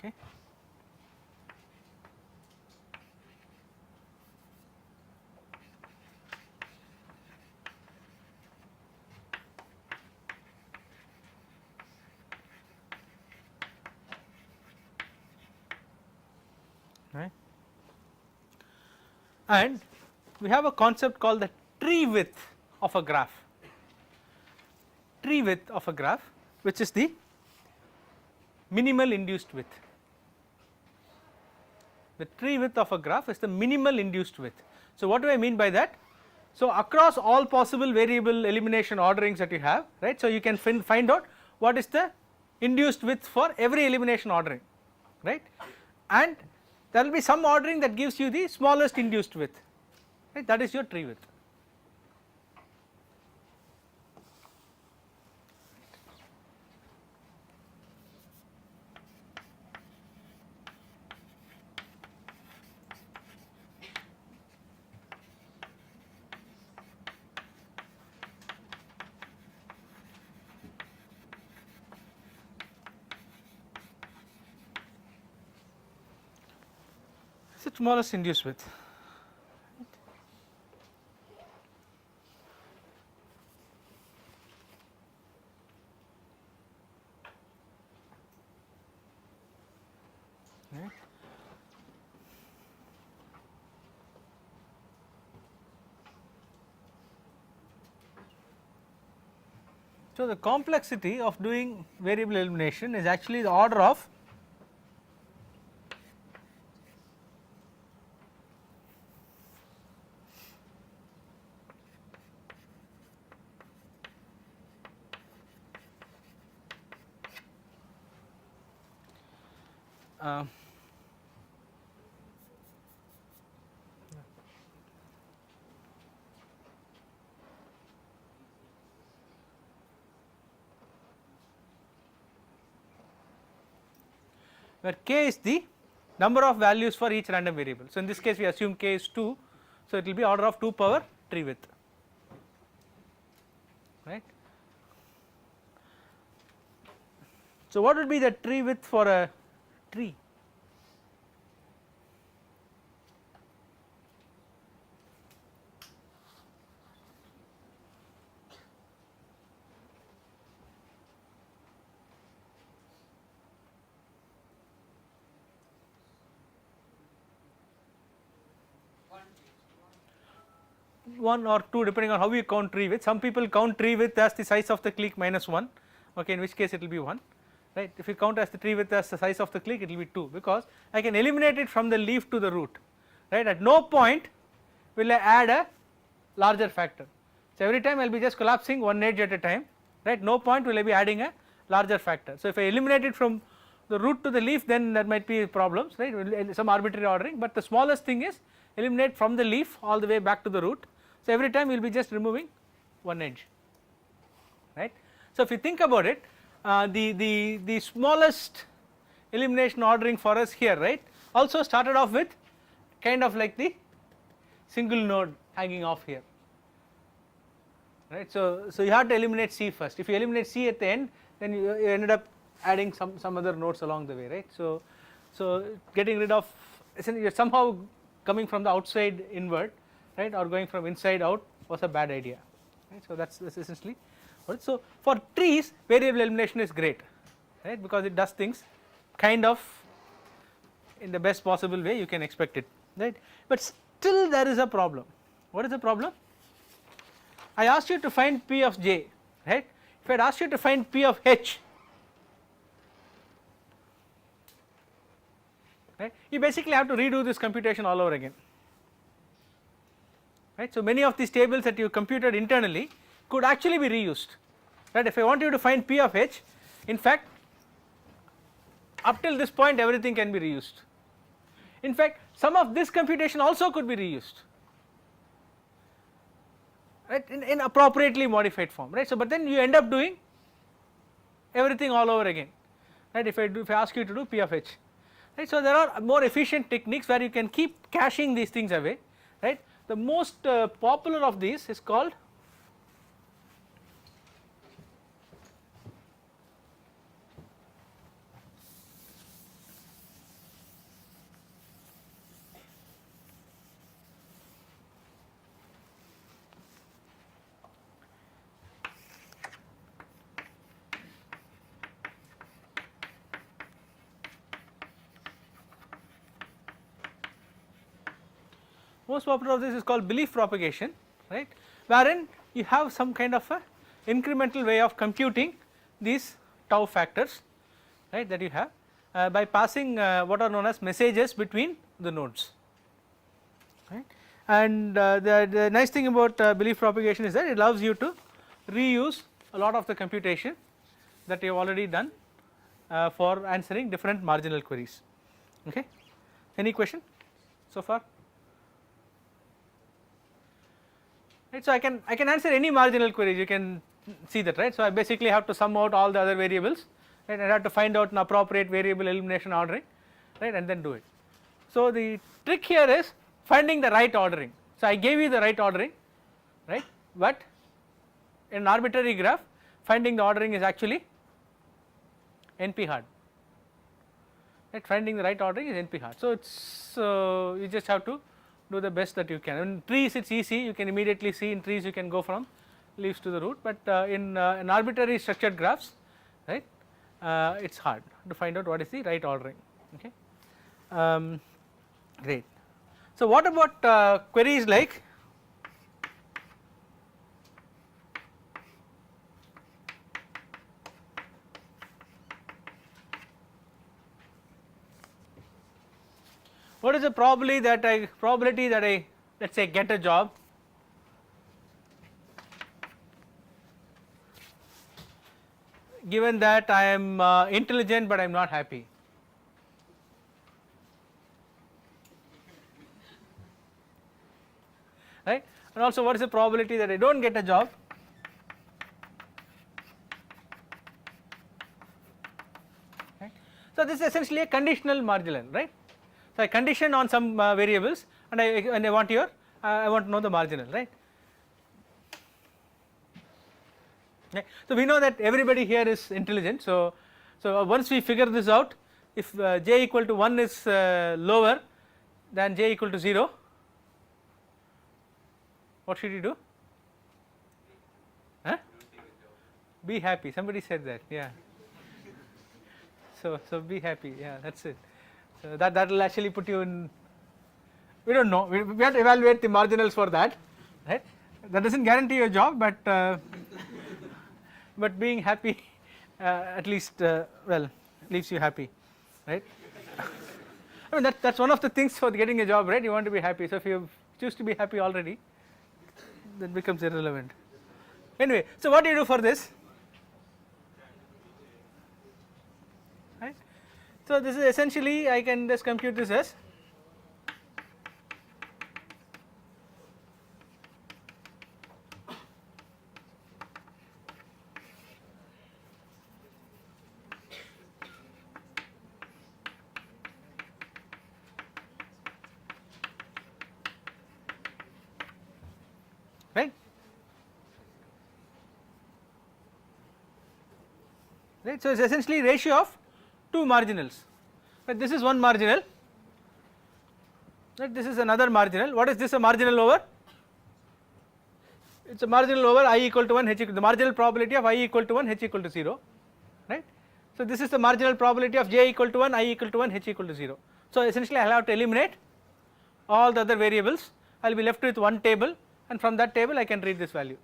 okay. Right. And we have a concept called the tree width of a graph, tree width of a graph, which is the minimal induced width. The tree width of a graph is the minimal induced width. So what do I mean by that? So across all possible variable elimination orderings that you have, right, so you can find out what is the induced width for every elimination ordering, right, and there will be some ordering that gives you the smallest induced width, right, that is your tree width. It is the smallest induced width. Right. So the complexity of doing variable elimination is actually the order of where k is the number of values for each random variable. So in this case we assume k is 2, so it will be order of 2 power tree width, right. So what would be the tree width for a tree? One or two depending on how you count tree width. Some people count tree width as the size of the clique minus 1, okay, in which case it will be 1, right. If you count as the tree width as the size of the clique, it will be 2, because I can eliminate it from the leaf to the root, right. At no point will I add a larger factor. So every time I will be just collapsing one edge at a time, right, no point will I be adding a larger factor. So if I eliminate it from the root to the leaf, then there might be problems, right, some arbitrary ordering, but the smallest thing is eliminate from the leaf all the way back to the root. So every time we will be just removing one edge, right. So if you think about it, the smallest elimination ordering for us here, right, also started off with kind of like the single node hanging off here, right. So you have to eliminate C first. If you eliminate C at the end, then you ended up adding some other nodes along the way, right. So getting rid of, you are somehow coming from the outside inward, right, or going from inside out was a bad idea, right. So that's essentially what. So for trees variable elimination is great, right, because it does things kind of in the best possible way you can expect it, right, but still there is a problem. What is the problem? I asked you to find P of j, right. If I had asked you to find P of h, right, you basically have to redo this computation all over again, right. So many of these tables that you computed internally could actually be reused, right. If I want you to find P of h, in fact up till this point everything can be reused. In fact some of this computation also could be reused, right, in appropriately modified form, right. So but then you end up doing everything all over again, right, if I ask you to do P of h, right. So there are more efficient techniques where you can keep caching these things away, right. The most popular of these is called most popular of this is called belief propagation, right, wherein you have some kind of a incremental way of computing these tau factors, right, that you have by passing what are known as messages between the nodes, right. And the nice thing about belief propagation is that it allows you to reuse a lot of the computation that you have already done for answering different marginal queries. Okay, any question so far? Right, so I can answer any marginal queries, you can see that, right. So I basically have to sum out all the other variables, right, and I have to find out an appropriate variable elimination ordering, right, and then do it. So the trick here is finding the right ordering. So I gave you the right ordering, right, but in an arbitrary graph finding the ordering is actually NP hard, right, finding the right ordering is NP hard. So it's you just have to do the best that you can. In trees it's easy, you can immediately see in trees you can go from leaves to the root, but in an arbitrary structured graphs, right, it's hard to find out what is the right ordering. Okay, great. So what about queries like what is the probability that I let's say get a job given that I am intelligent but I am not happy? Right, and also what is the probability that I do not get a job right. So this is essentially a conditional marginal, right. So I condition on some variables and I want your I want to know the marginal, right. Okay. So we know that everybody here is intelligent, so once we figure this out, if j equal to 1 is lower than j equal to 0, what should you do? Huh? Be happy, somebody said that, yeah. So be happy, yeah, that's it. So that will actually put you in, we do not know, we have to evaluate the marginals for that, right. That does not guarantee you a job, but being happy at least well leaves you happy, right. I mean that's one of the things for getting a job, right, you want to be happy. So if you choose to be happy already, that becomes irrelevant. Anyway, so what do you do for this? Right. So this is essentially, I can just compute this as right. Right. So it's essentially ratio of two marginals. Right. This is one marginal. Right. This is another marginal. What is this a marginal over? It's a marginal over I equal to 1, h equal, the marginal probability of I equal to 1, h equal to 0, right. So this is the marginal probability of j equal to 1, I equal to 1, h equal to 0. So essentially I will have to eliminate all the other variables, I will be left with one table, and from that table I can read this value,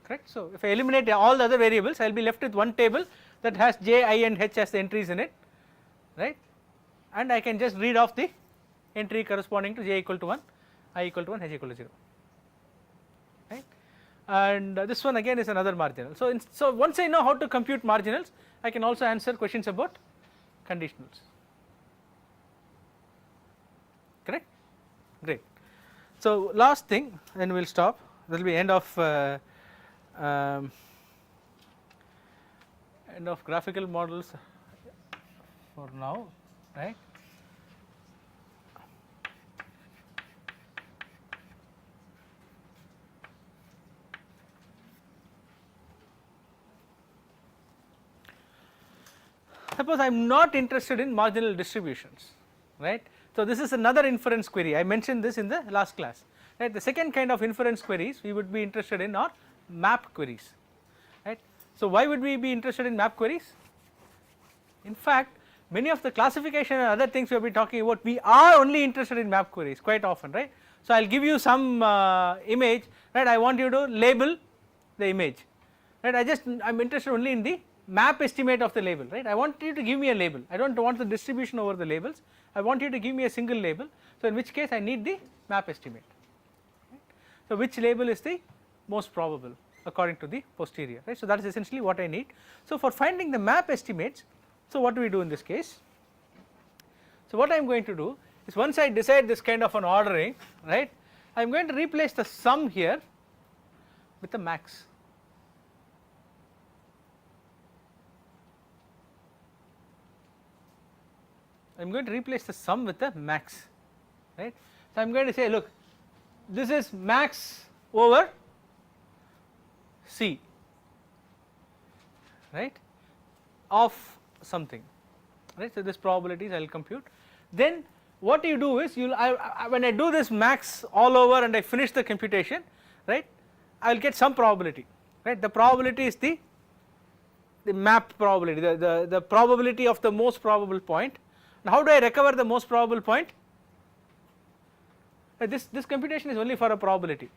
correct. So if I eliminate all the other variables, I will be left with one table that has j, I and h as the entries in it, right, and I can just read off the entry corresponding to j equal to 1, I equal to 1, h equal to 0, right. And this one again is another marginal. So once I know how to compute marginals, I can also answer questions about conditionals, correct, great. So last thing, then we will stop, that will be end of graphical models for now, right. Suppose I am not interested in marginal distributions, right. So this is another inference query, I mentioned this in the last class, right. The second kind of inference queries we would be interested in are map queries, right. So why would we be interested in map queries? In fact, many of the classification and other things we have been talking about, we are only interested in map queries quite often, right. So, I will give you some image, right. I want you to label the image, right. I am interested only in the map estimate of the label, right. I want you to give me a label, I do not want the distribution over the labels, I want you to give me a single label. So, in which case I need the map estimate, right. So, which label is the most probable according to the posterior, right. So, that is essentially what I need. So, for finding the map estimates, so what do we do in this case? So, what I am going to do is, once I decide this kind of an ordering, right, I am going to replace the sum here with the max. I am going to replace the sum with the max, right. So, I am going to say, look, this is max over C, right, of something, right. So, this probabilities I will compute. Then what you do is, you will when I do this max all over and I finish the computation, right, I will get some probability, right. The probability is the map probability, the probability of the most probable point. Now, how do I recover the most probable point? This computation is only for a probability,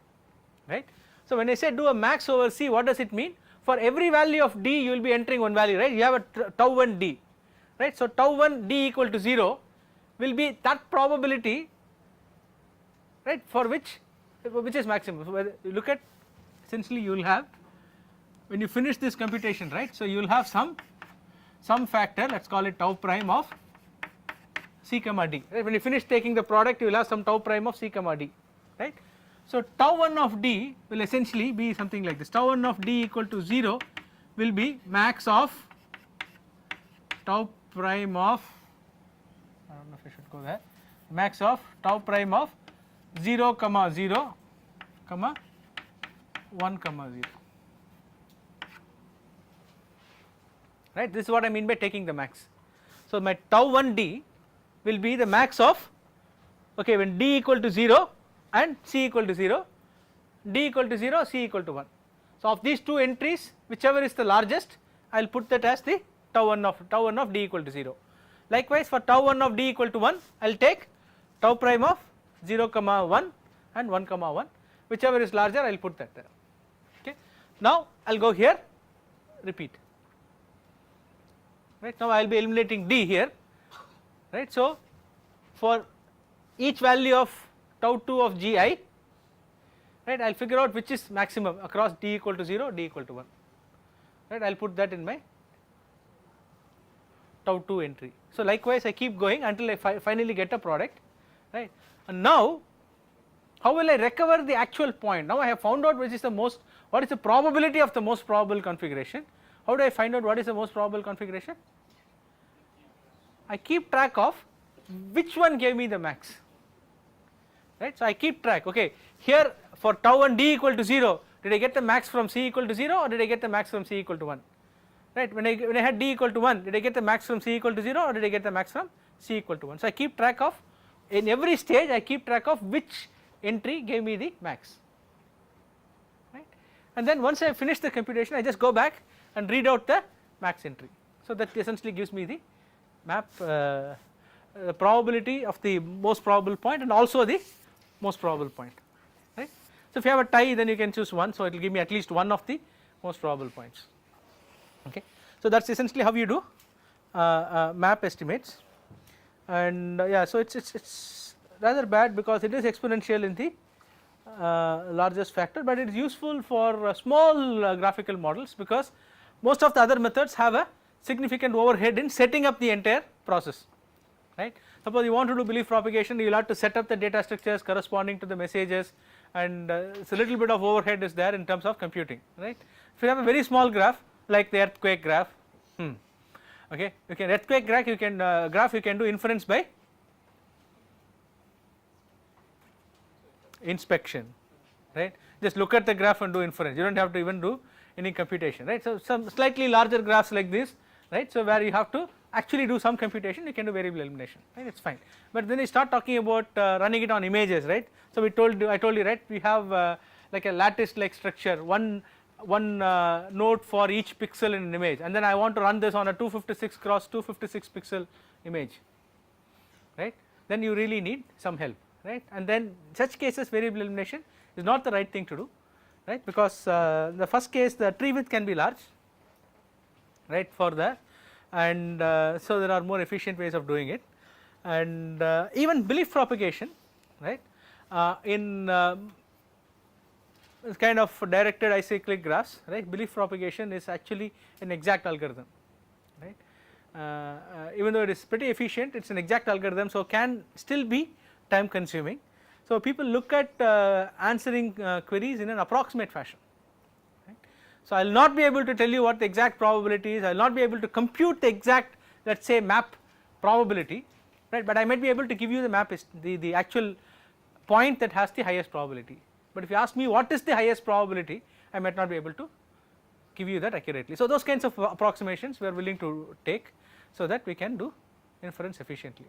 right. So, when I say do a max over C, what does it mean? For every value of D you will be entering one value, right. You have a tau 1 D, right. So, tau 1 D equal to 0 will be that probability, right, for which is maximum. So, you look at, essentially you will have, when you finish this computation, right. So, you will have some factor, let us call it tau prime of C comma D, right. When you finish taking the product, you will have some tau prime of C comma D, right. So, tau 1 of D will essentially be something like this, tau 1 of D equal to 0 will be max of tau prime of, I do not know if I should go there, max of tau prime of 0 comma 0 comma 1 comma 0, right. This is what I mean by taking the max. So, my tau 1 D will be the max of, okay, when D equal to 0 and C equal to 0, D equal to 0, C equal to 1. So, of these two entries, whichever is the largest, I will put that as the tau 1 of D equal to 0. Likewise, for tau 1 of D equal to 1, I will take tau prime of 0 comma 1 and 1 comma 1, whichever is larger I will put that there, okay. Now, I will go here, repeat, right. Now, I will be eliminating D here, right. So, for each value of tau 2 of Gi, right, I will figure out which is maximum across D equal to 0, D equal to 1, right. I will put that in my tau 2 entry. So, likewise I keep going until I finally get a product, right. And now, how will I recover the actual point? Now, I have found out which is the most, what is the probability of the most probable configuration. How do I find out what is the most probable configuration? I keep track of which one gave me the max, right. So, I keep track, okay, here for tau 1 D equal to 0, did I get the max from C equal to 0 or did I get the max from C equal to 1, right. When I had D equal to 1, did I get the max from C equal to 0 or did I get the max from C equal to 1. So, I keep track of, in every stage I keep track of which entry gave me the max, right. And then once I finish the computation, I just go back and read out the max entry. So, that essentially gives me the map probability of the most probable point and also the most probable point, right. So, if you have a tie, then you can choose one, so it will give me at least one of the most probable points, okay. So, that is essentially how you do map estimates, and yeah, so it's rather bad because it is exponential in the largest factor, but it is useful for small graphical models because most of the other methods have a significant overhead in setting up the entire process, right. Suppose you want to do belief propagation, you will have to set up the data structures corresponding to the messages, and it's a little bit of overhead is there in terms of computing, right. If you have a very small graph like the earthquake graph, okay, you can earthquake graph you can do inference by inspection, right. Just look at the graph and do inference, you do not have to even do any computation, right. So, some slightly larger graphs like this, right, so where you have to actually do some computation, you can do variable elimination, right, it is fine. But then you start talking about running it on images, right. So, I told you right, we have like a lattice like structure, one one node for each pixel in an image, and then I want to run this on a 256 cross 256 pixel image, right, then you really need some help, right, and then in such cases variable elimination is not the right thing to do, right, because the first case the tree width can be large, right, for that, and so there are more efficient ways of doing it, and even belief propagation, right, in kind of directed acyclic graphs, right, belief propagation is actually an exact algorithm, right, even though it is pretty efficient, it is an exact algorithm, so can still be time consuming. So people look at answering queries in an approximate fashion, right. So I will not be able to tell you what the exact probability is, I will not be able to compute the exact, let us say, map probability, right, but I might be able to give you the map is the actual point that has the highest probability. But if you ask me what is the highest probability, I might not be able to give you that accurately. So those kinds of approximations we are willing to take so that we can do inference efficiently.